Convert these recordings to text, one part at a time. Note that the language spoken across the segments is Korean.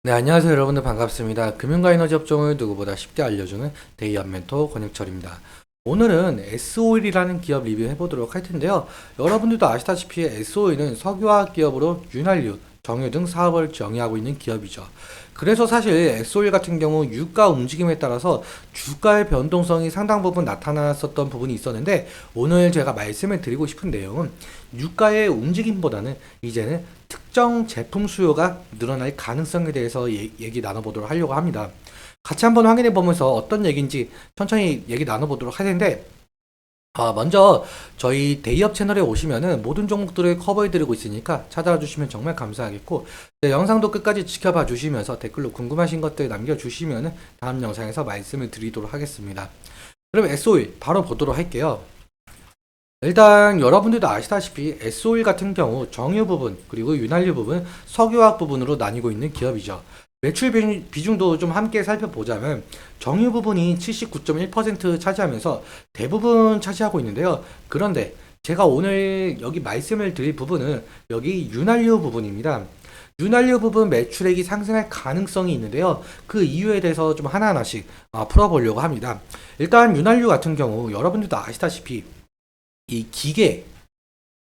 네, 안녕하세요. 여러분들 반갑습니다. 금융과 에너지 업종을 누구보다 쉽게 알려주는 데이업 멘토 권혁철입니다. 오늘은 S-OIL이라는 기업 리뷰해 보도록 할 텐데요. 여러분들도 아시다시피 S-OIL은 석유화학 기업으로 윤활유, 정유 등 사업을 정의하고 있는 기업이죠. 그래서 사실 S-OIL 같은 경우 유가 움직임에 따라서 주가의 변동성이 상당 부분 나타났었던 부분이 있었는데, 오늘 제가 말씀을 드리고 싶은 내용은 유가의 움직임보다는 이제는 특정 제품 수요가 늘어날 가능성에 대해서 얘기 나눠보도록 하려고 합니다. 같이 한번 확인해 보면서 어떤 얘기인지 천천히 얘기 나눠보도록 할 텐데, 먼저 저희 데이업 채널에 오시면은 모든 종목들을 커버해 드리고 있으니까 찾아와 주시면 정말 감사하겠고, 네, 영상도 끝까지 지켜봐 주시면서 댓글로 궁금하신 것들 남겨주시면은 다음 영상에서 말씀을 드리도록 하겠습니다. 그럼 S-OIL 바로 보도록 할게요. 일단 여러분들도 아시다시피 S-OIL 같은 경우 정유 부분 그리고 윤활유 부분, 석유화학 부분으로 나뉘고 있는 기업이죠. 매출 비중도 좀 함께 살펴보자면 정유 부분이 79.1% 차지하면서 대부분 차지하고 있는데요. 그런데 제가 오늘 여기 말씀을 드릴 부분은 여기 윤활유 부분입니다. 윤활유 부분 매출액이 상승할 가능성이 있는데요. 그 이유에 대해서 좀 하나하나씩 풀어보려고 합니다. 일단 윤활유 같은 경우 여러분들도 아시다시피 이 기계,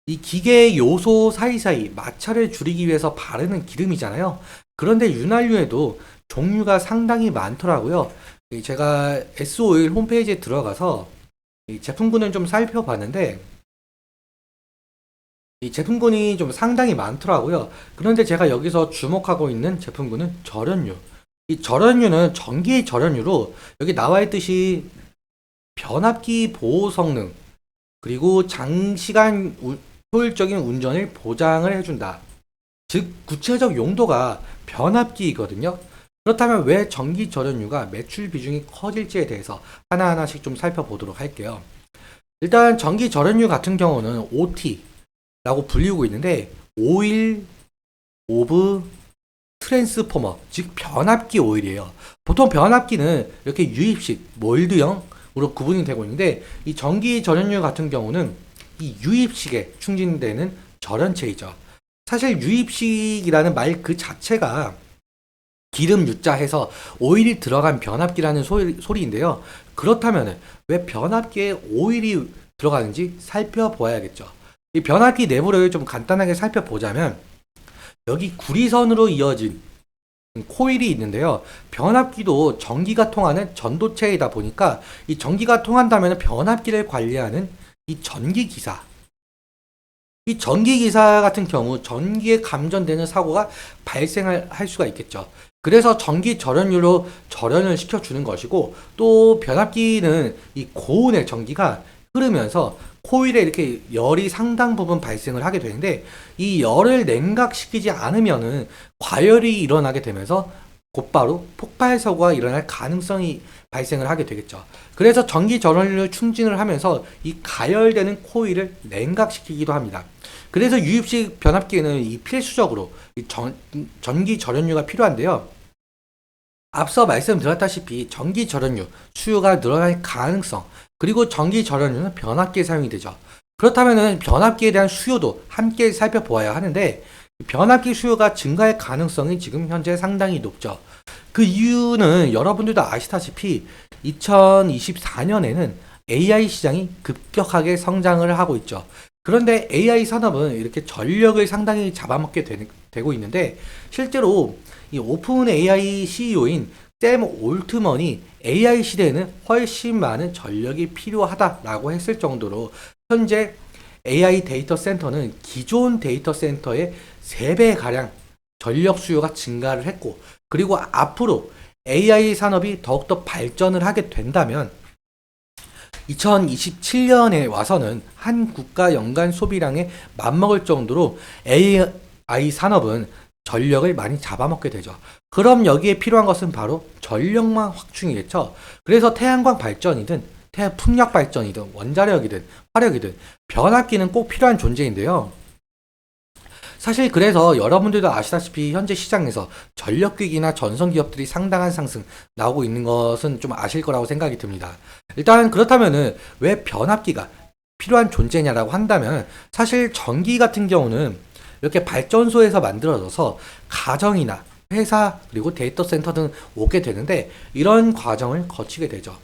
이 기계 요소 사이사이 마찰을 줄이기 위해서 바르는 기름이잖아요. 그런데 윤활유에도 종류가 상당히 많더라고요. 제가 S-OIL 홈페이지에 들어가서 이 제품군을 좀 살펴봤는데, 이 제품군이 좀 상당히 많더라고요. 그런데 제가 여기서 주목하고 있는 제품군은 절연유. 이 절연유는 전기 절연유로 여기 나와 있듯이 변압기 보호 성능, 그리고 장시간 효율적인 운전을 보장을 해준다. 즉 구체적 용도가 변압기이거든요. 그렇다면 왜 전기 절연유가 매출 비중이 커질지에 대해서 하나하나씩 좀 살펴보도록 할게요. 일단 전기 절연유 같은 경우는 OT라고 불리고 있는데, 오일 오브 트랜스포머, 즉 변압기 오일이에요. 보통 변압기는 이렇게 유입식 몰드형으로 구분이 되고 있는데, 이 전기 절연유 같은 경우는 이 유입식에 충진되는 절연체이죠. 사실 유입식이라는 말 그 자체가 기름 유자 해서 오일이 들어간 변압기라는 소리인데요. 그렇다면 왜 변압기에 오일이 들어가는지 살펴보아야겠죠. 이 변압기 내부를 좀 간단하게 살펴보자면 여기 구리선으로 이어진 코일이 있는데요. 변압기도 전기가 통하는 전도체이다 보니까 이 전기가 통한다면 변압기를 관리하는 이 전기기사, 이 전기기사 같은 경우 전기에 감전되는 사고가 발생할 수가 있겠죠. 그래서 전기 절연유로 절연을 시켜주는 것이고, 또 변압기는 이 고온의 전기가 흐르면서 코일에 이렇게 열이 상당 부분 발생을 하게 되는데, 이 열을 냉각시키지 않으면은 과열이 일어나게 되면서 곧바로 폭발 사고가 일어날 가능성이 발생을 하게 되겠죠. 그래서 전기 전원을 충진을 하면서 이 가열되는 코일을 냉각시키기도 합니다. 그래서 유입식 변압기에는 이 필수적으로 이 전기 절연유가 필요한데요. 앞서 말씀드렸다시피 전기 절연유 수요가 늘어날 가능성, 그리고 전기 절연유는 변압기에 사용이 되죠. 그렇다면 변압기에 대한 수요도 함께 살펴보아야 하는데, 변압기 수요가 증가할 가능성이 지금 현재 상당히 높죠. 그 이유는 여러분들도 아시다시피 2024년에는 AI 시장이 급격하게 성장을 하고 있죠. 그런데 AI 산업은 이렇게 전력을 상당히 잡아먹게 되고 있는데, 실제로 이 오픈 AI CEO인 샘 올트먼이 AI 시대에는 훨씬 많은 전력이 필요하다라고 했을 정도로 현재 AI 데이터 센터는 기존 데이터 센터의 3배가량 전력 수요가 증가를 했고, 그리고 앞으로 AI 산업이 더욱더 발전을 하게 된다면 2027년에 와서는 한 국가 연간 소비량에 맞먹을 정도로 AI 산업은 전력을 많이 잡아먹게 되죠. 그럼 여기에 필요한 것은 바로 전력망 확충이겠죠. 그래서 태양광 발전이든 풍력 발전이든 원자력이든 화력이든 변압기는 꼭 필요한 존재인데요. 사실 그래서 여러분들도 아시다시피 현재 시장에서 전력기기나 전성기업들이 상당한 상승 나오고 있는 것은 좀 아실 거라고 생각이 듭니다. 일단 그렇다면은 왜 변압기가 필요한 존재냐라고 한다면, 사실 전기 같은 경우는 이렇게 발전소에서 만들어져서 가정이나 회사 그리고 데이터 센터 등 오게 되는데 이런 과정을 거치게 되죠.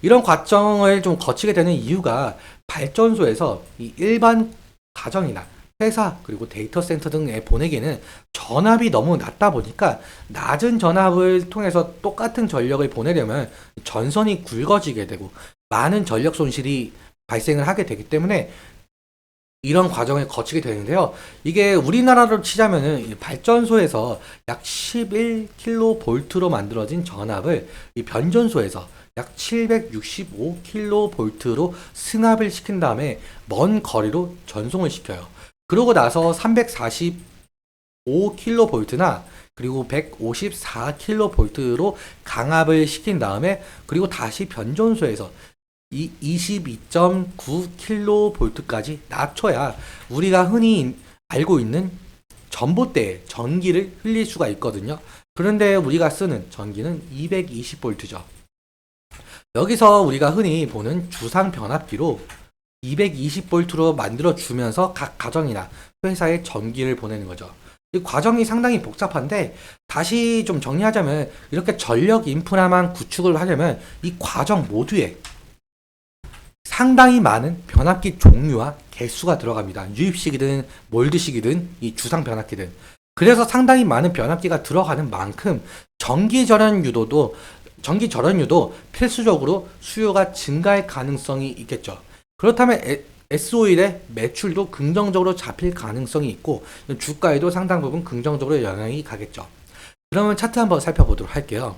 이런 과정을 좀 거치게 되는 이유가 발전소에서 이 일반 가정이나 회사 그리고 데이터 센터 등에 보내기에는 전압이 너무 낮다 보니까 낮은 전압을 통해서 똑같은 전력을 보내려면 전선이 굵어지게 되고 많은 전력 손실이 발생을 하게 되기 때문에 이런 과정을 거치게 되는데요. 이게 우리나라로 치자면은 이 발전소에서 약 11kV로 만들어진 전압을 이 변전소에서 약 765kV로 승합을 시킨 다음에 먼 거리로 전송을 시켜요. 그러고 나서 345kV나 그리고 154kV로 강압을 시킨 다음에 그리고 다시 변전소에서 이 22.9kV까지 낮춰야 우리가 흔히 알고 있는 전봇대에 전기를 흘릴 수가 있거든요. 그런데 우리가 쓰는 전기는 220V죠. 여기서 우리가 흔히 보는 주상 변압기로 220V로 만들어 주면서 각 가정이나 회사에 전기를 보내는 거죠. 이 과정이 상당히 복잡한데 다시 좀 정리하자면 이렇게 전력 인프라만 구축을 하려면 이 과정 모두에 상당히 많은 변압기 종류와 개수가 들어갑니다. 유입식이든 몰드식이든 이 주상 변압기든. 그래서 상당히 많은 변압기가 들어가는 만큼 전기 절연 유도도 필수적으로 수요가 증가할 가능성이 있겠죠. 그렇다면 S-오일의 매출도 긍정적으로 잡힐 가능성이 있고 주가에도 상당 부분 긍정적으로 영향이 가겠죠. 그러면 차트 한번 살펴보도록 할게요.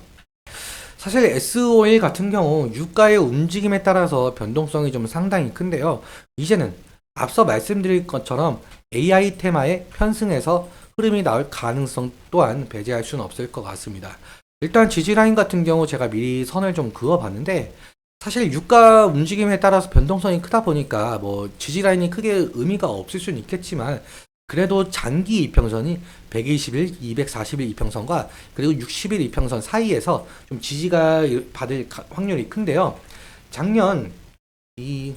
사실 S-오일 같은 경우 유가의 움직임에 따라서 변동성이 좀 상당히 큰데요. 이제는 앞서 말씀드린 것처럼 AI 테마에 편승해서 흐름이 나올 가능성 또한 배제할 수는 없을 것 같습니다. 일단 지지라인 같은 경우 제가 미리 선을 좀 그어봤는데 사실 유가 움직임에 따라서 변동성이 크다 보니까 뭐 지지라인이 크게 의미가 없을 수는 있겠지만 그래도 장기 이평선이 120일, 240일 이평선과 그리고 60일 이평선 사이에서 좀 지지가 받을 확률이 큰데요. 작년 이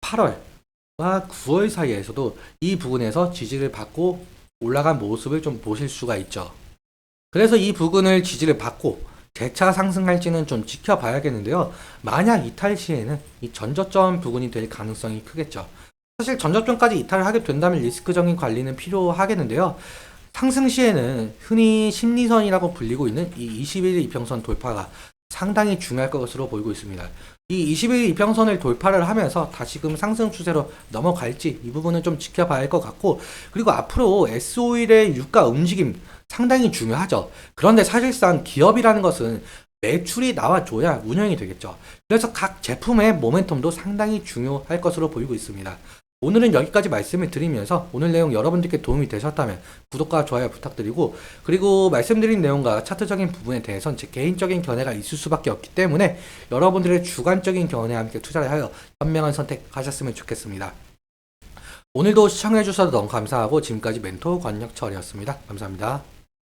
8월과 9월 사이에서도 이 부분에서 지지를 받고 올라간 모습을 좀 보실 수가 있죠. 그래서 이 부분을 지지를 받고 재차 상승할지는 좀 지켜봐야겠는데요. 만약 이탈 시에는 이 전저점 부분이 될 가능성이 크겠죠. 사실 전저점까지 이탈을 하게 된다면 리스크적인 관리는 필요하겠는데요. 상승 시에는 흔히 심리선이라고 불리고 있는 이 21일 이평선 돌파가 상당히 중요할 것으로 보이고 있습니다. 이 21일 이평선을 돌파를 하면서 다시금 상승 추세로 넘어갈지 이 부분은 좀 지켜봐야 할 것 같고 그리고 앞으로 S-오일의 유가 움직임 상당히 중요하죠. 그런데 사실상 기업이라는 것은 매출이 나와줘야 운영이 되겠죠. 그래서 각 제품의 모멘텀도 상당히 중요할 것으로 보이고 있습니다. 오늘은 여기까지 말씀을 드리면서 오늘 내용 여러분들께 도움이 되셨다면 구독과 좋아요 부탁드리고 그리고 말씀드린 내용과 차트적인 부분에 대해서는 제 개인적인 견해가 있을 수밖에 없기 때문에 여러분들의 주관적인 견해와 함께 투자를 하여 현명한 선택하셨으면 좋겠습니다. 오늘도 시청해주셔서 너무 감사하고 지금까지 멘토 권혁철이었습니다. 감사합니다.